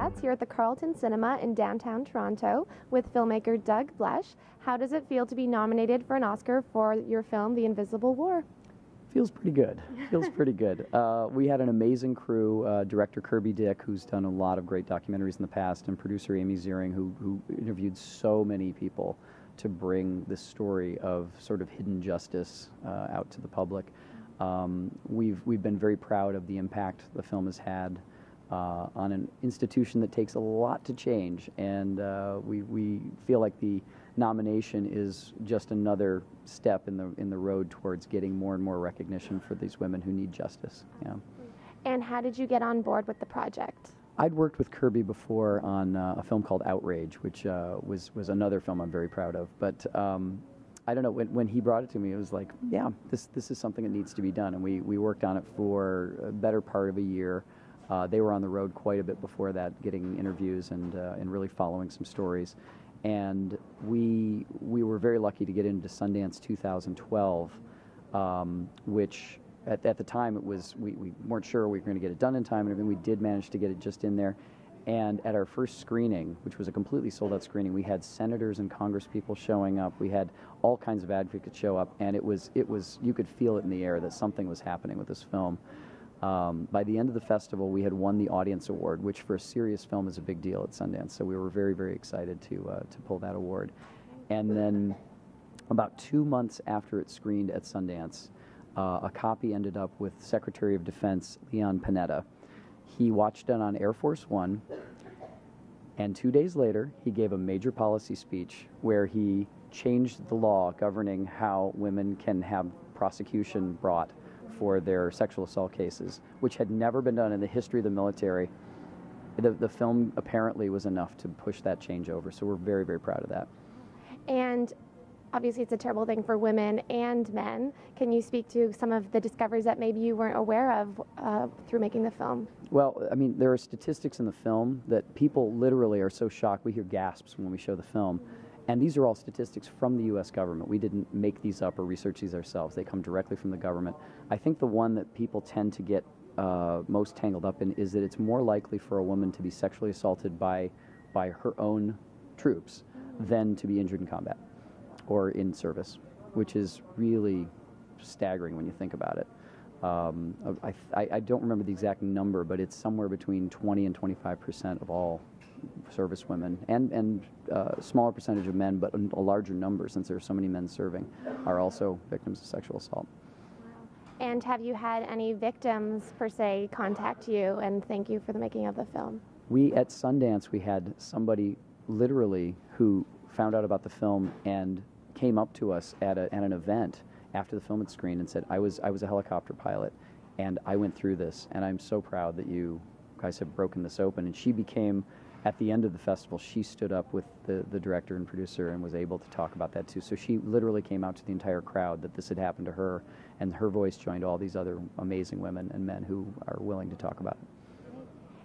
Chats here at the Carlton Cinema in downtown Toronto with filmmaker Doug Blesh. How does it feel to be nominated for an Oscar for your film, The Invisible War? Feels pretty good. Feels pretty good. We had an amazing crew, director Kirby Dick, who's done a lot of great documentaries in the past, and producer Amy Ziering, who interviewed so many people to bring this story of sort of hidden justice out to the public. We've been very proud of the impact the film has had on an institution that takes a lot to change, and we feel like the nomination is just another step in the road towards getting more and more recognition for these women who need justice. Yeah. And how did you get on board with the project? I'd worked with Kirby before on a film called Outrage, which was another film I'm very proud of. But I don't know, when he brought it to me, it was like, yeah, this is something that needs to be done. And we worked on it for a better part of a year. They were on the road quite a bit before that, getting interviews and really following some stories. And we were very lucky to get into Sundance 2012, which at the time it was we weren't sure we were going to get it done in time and everything. We did manage to get it just in there. And at our first screening, which was a completely sold-out screening, we had senators and congresspeople showing up. We had all kinds of advocates show up, and it was you could feel it in the air that something was happening with this film. By the end of the festival, we had won the Audience Award, which for a serious film is a big deal at Sundance. So we were very, very excited to pull that award. And then about 2 months after it screened at Sundance, a copy ended up with Secretary of Defense Leon Panetta. He watched it on Air Force One, and 2 days later, he gave a major policy speech where he changed the law governing how women can have prosecution brought for their sexual assault cases, which had never been done in the history of the military. The film apparently was enough to push that change over, so we're very, very proud of that. And obviously it's a terrible thing for women and men. Can you speak to some of the discoveries that maybe you weren't aware of through making the film? Well, I mean, there are statistics in the film that people literally are so shocked. We hear gasps when we show the film. And these are all statistics from the U.S. government. We didn't make these up or research these ourselves. They come directly from the government. I think the one that people tend to get most tangled up in is that it's more likely for a woman to be sexually assaulted by her own troops than to be injured in combat or in service, which is really staggering when you think about it. I don't remember the exact number, but it's somewhere between 20 and 25% of all service women, and a smaller percentage of men, but a larger number, since there are so many men serving, are also victims of sexual assault. And have you had any victims, per se, contact you and thank you for the making of the film? At Sundance, we had somebody literally who found out about the film and came up to us at an event after the film had screened and said, I was a helicopter pilot, and I went through this, and I'm so proud that you guys have broken this open. And she became, at the end of the festival, she stood up with the director and producer and was able to talk about that too. So she literally came out to the entire crowd that this had happened to her, and her voice joined all these other amazing women and men who are willing to talk about it.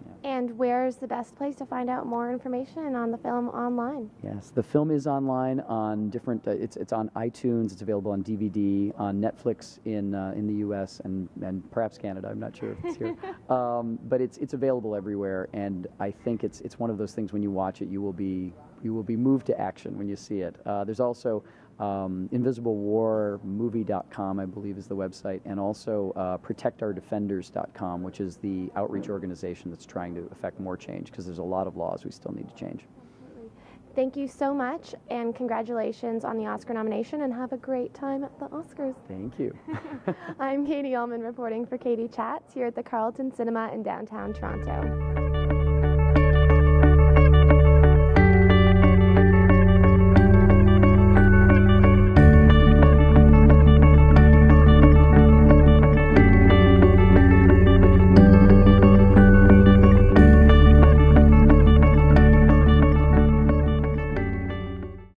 Yeah. And where's the best place to find out more information on the film online? Yes, the film is online on different, it's on iTunes, it's available on DVD, on Netflix in the US and perhaps Canada, I'm not sure if it's here. But it's available everywhere, and I think it's one of those things when you watch it, you will be moved to action when you see it. There's also InvisibleWarMovie.com, I believe, is the website, and also ProtectOurDefenders.com, which is the outreach organization that's trying to affect more change, because there's a lot of laws we still need to change. Thank you so much, and congratulations on the Oscar nomination, and have a great time at the Oscars. Thank you. I'm Katie Uhlmann reporting for Katie Chats here at the Carlton Cinema in downtown Toronto.